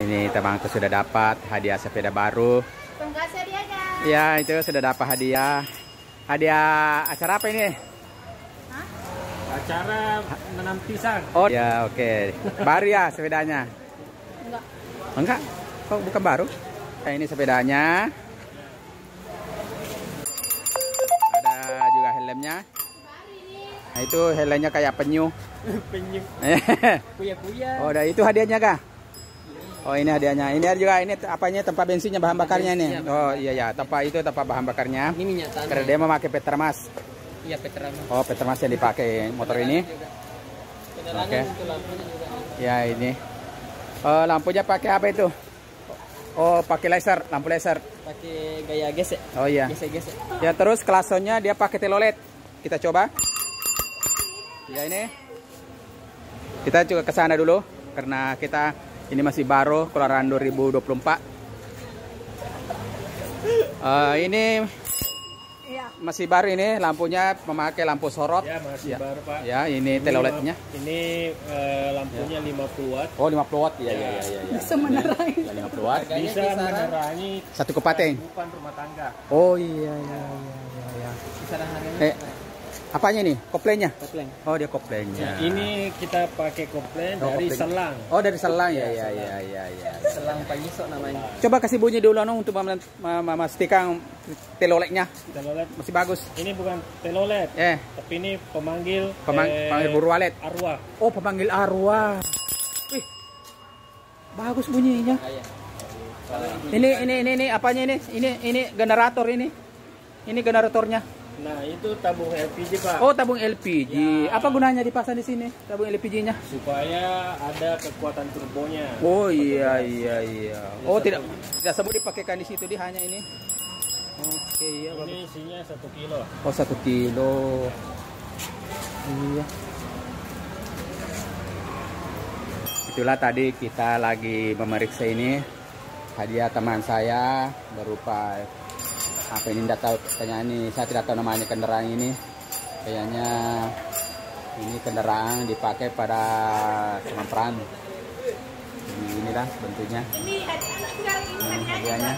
Ini teman tuh sudah dapat hadiah sepeda baru. Kasih hadiahnya. Ya, itu sudah dapat hadiah. Hadiah acara apa ini? Hah? Acara menanam pisang. Oh ya, oke. Baru ya sepedanya? Enggak. Enggak? Kok bukan baru? Nah, ini sepedanya. Ada juga helmnya. Nah, itu helmnya kayak penyu. Penyu. Kuya-kuya. Oh, udah itu hadiahnya kah? Oh, ini hadiahnya. Ini juga ini apanya tempat bensinnya, bahan bakarnya nih. Oh iya ya, tempat itu tempat bahan bakarnya. Ini minyak tanah. Karena dia memakai Petronas. Iya, Petronas. Oh, Petronas yang dipakai motor ini. Oke. Ya ini. Oh, lampunya pakai apa itu? Oh, pakai laser, lampu laser. Pakai gaya gesek. Oh iya. Gesek-gesek. Ya terus klasonnya dia pakai telolet. Kita coba. Ya ini. Kita juga ke sana dulu karena kita ini masih baru keluaran 2024. Ini Iya. masih baru ini lampunya memakai lampu sorot. Ya, masih Ya. baru, Pak. Ya, ini teloletnya. Ini lampunya 50 watt. Oh, 50 watt. Iya, iya, Ya. iya, iya. Bisa menerangi. Ya, 50 watt. Bisa menerangi Satu kepateng. kehidupan rumah tangga. Oh iya, iya, iya, iya. Kisaran harganya. Apanya nih? Koplennya? Kopling. Oh, dia koplennya. Ini kita pakai kopling Oh, dari kopling. selang. Oh, dari selang ya, ya, ya, ya, ya. Selang Payiso namanya. Coba kasih bunyi dulu no, untuk memastikan teloletnya Telolet. masih bagus. Ini bukan telolet, tapi ini pemanggil Pemanggil burung walet. arwah. Oh, pemanggil arwah. Wih, bagus bunyinya. Ini apanya ini? Ini generator ini. Ini generatornya. Nah, itu tabung LPG, Pak. Oh, tabung LPG. Ya. Apa gunanya dipasang di sini? Tabung LPG-nya? Supaya ada kekuatan turbonya. Oh iya, iya, iya. Oh, tidak semua dipakaikan di situ, dia hanya ini. Oke, iya. Ini isinya 1 kilo. Oh, 1 kilo. Iya. Itulah tadi kita lagi memeriksa ini hadiah teman saya berupa apa ini, tidak tahu katanya ini, saya tidak tahu namanya kendaraan ini. Kayaknya ini kendaraan dipakai pada sementara. Inilah bentuknya. Ini hadiah anak sekarang ini Ini hadiahnya.